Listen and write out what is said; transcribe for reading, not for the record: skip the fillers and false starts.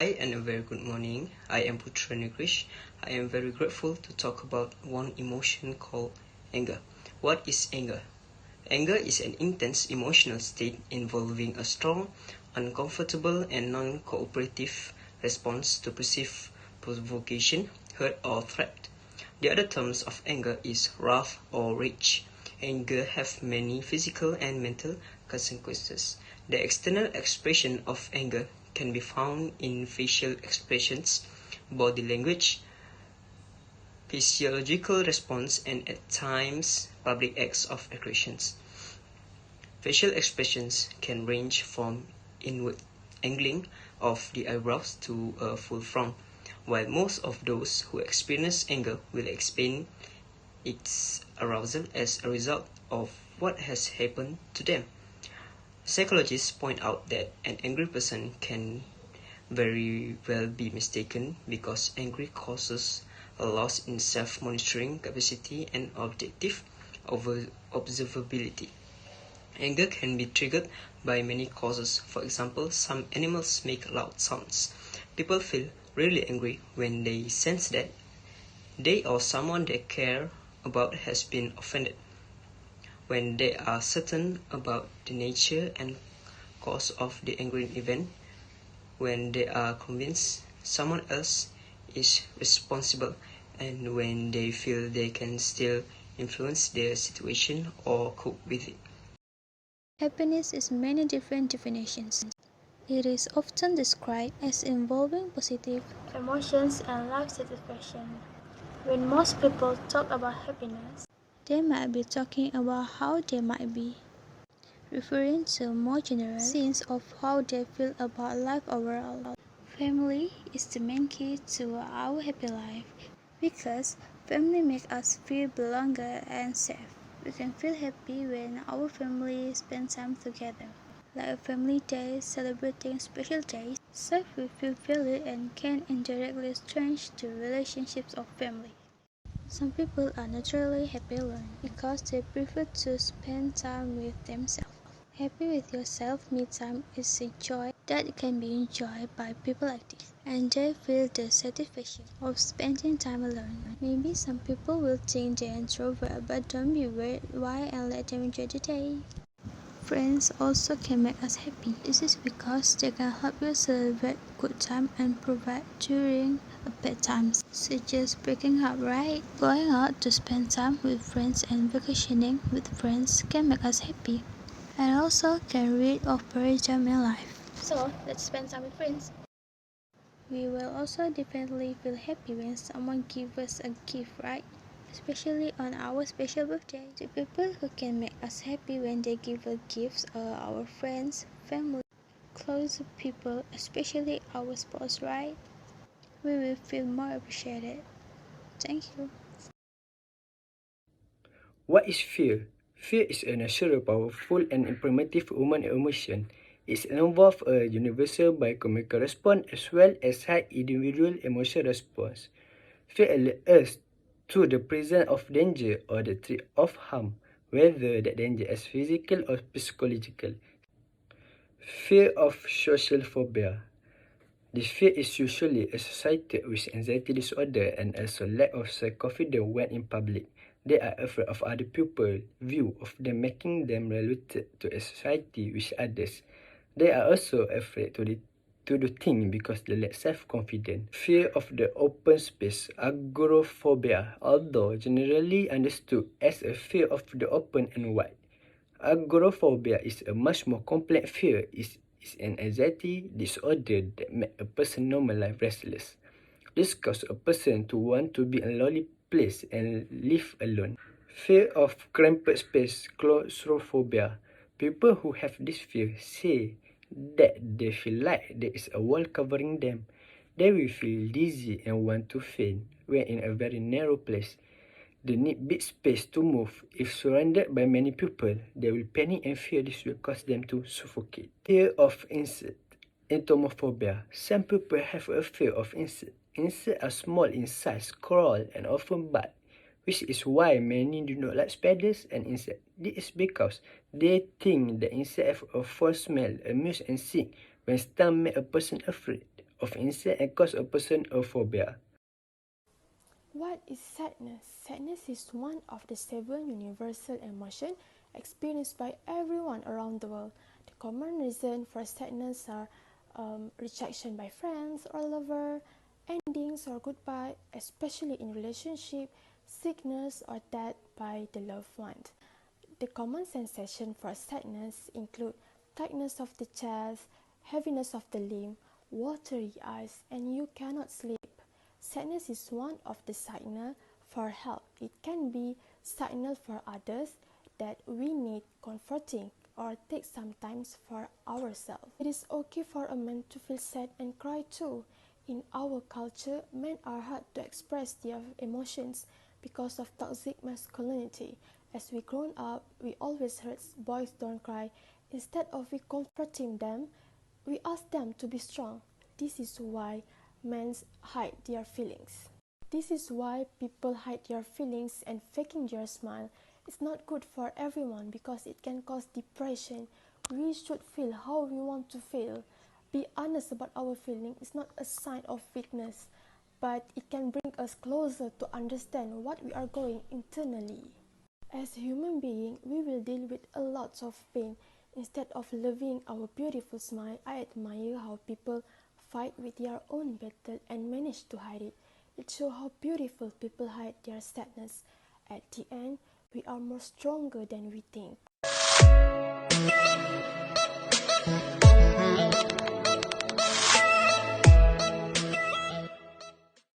Hi and a very good morning. I am Putra Nigrish. I am very grateful to talk about one emotion called anger. What is anger? Anger is an intense emotional state involving a strong, uncomfortable, and non-cooperative response to perceived provocation, hurt, or threat. The other terms of anger is wrath or rage. Anger have many physical and mental consequences. The external expression of anger can be found in facial expressions, body language, physiological response, and at times public acts of aggressions. Facial expressions can range from inward angling of the eyebrows to a full frown, while most of those who experience anger will explain its arousal as a result of what has happened to them. Psychologists point out that an angry person can very well be mistaken because anger causes a loss in self-monitoring capacity and objective observability. Anger can be triggered by many causes. For example, some animals make loud sounds. People feel really angry when they sense that they or someone they care about has been offended. When they are certain about the nature and cause of the angry event, when they are convinced someone else is responsible, and when they feel they can still influence their situation or cope with it. Happiness is many different definitions. It is often described as involving positive emotions and life satisfaction. When most people talk about happiness, they might be talking about how they might be, referring to more general sense of how they feel about life overall. Family is the main key to our happy life because family makes us feel belonging and safe. We can feel happy when our family spend time together, like a family day celebrating special days, so we feel valued and can indirectly strengthen the relationships of family. Some people are naturally happy alone because they prefer to spend time with themselves. Happy with yourself me time is a joy that can be enjoyed by people like this, and they feel the satisfaction of spending time alone. Maybe some people will think they're introvert, but don't be worried why and let them enjoy the day. Friends also can make us happy. This is because they can help you celebrate good time and provide during bad times, such as breaking up, right? Going out to spend time with friends and vacationing with friends can make us happy, and also can rid of boredom in life. So let's spend time with friends. We will also definitely feel happy when someone gives us a gift, right? Especially on our special birthday. The people who can make us happy when they give us gifts are our friends, family, close people, especially our spouse, right? We will feel more appreciated. Thank you. What is fear? Fear is a natural, powerful, and primitive human emotion. It involves a universal biochemical response as well as high individual emotional response. Fear alerts us to the presence of danger or the threat of harm, whether that danger is physical or psychological. Fear of social phobia. This fear is usually associated with anxiety disorder and also lack of self-confidence when in public. They are afraid of other people's view of them, making them related to a society with others. They are also afraid to do things because they lack self-confidence. Fear of the open space, agoraphobia, although generally understood as a fear of the open and wide. Agoraphobia is a much more complex fear. It is an anxiety disorder that makes a person normally restless. This causes a person to want to be in a lonely place and live alone. Fear of cramped space, claustrophobia. People who have this fear say that they feel like there is a wall covering them. They will feel dizzy and want to faint when in a very narrow place. They need big space to move. If surrounded by many people, they will panic and fear this will cause them to suffocate. Fear of insects, entomophobia. Some people have a fear of insects. Insects are small in size, crawl, and often bite, which is why many do not like spiders and insects. This is because they think the insects have a foul smell, amuse and sick when stung make a person afraid of insect and cause a person a phobia. What is sadness? Sadness is one of the 7 universal emotions experienced by everyone around the world. The common reasons for sadness are rejection by friends or lover, endings or goodbye, especially in relationship, sickness or death by the loved one. The common sensation for sadness include tightness of the chest, heaviness of the limb, watery eyes, and you cannot sleep. Sadness is one of the signals for help. It can be signal for others that we need comforting or take some time for ourselves. It is okay for a man to feel sad and cry too. In our culture, men are hard to express their emotions because of toxic masculinity. As we grown up, we always heard boys don't cry. Instead of we comforting them, we ask them to be strong. This is why men hide their feelings. This is why people hide their feelings and faking their smile. It's not good for everyone because it can cause depression. We should feel how we want to feel. Be honest about our feeling is not a sign of weakness, but it can bring us closer to understand what we are going internally. As a human being, we will deal with a lot of pain. Instead of loving our beautiful smile, I admire how people fight with their own battle and manage to hide it. It shows how beautiful people hide their sadness. At the end, we are more stronger than we think.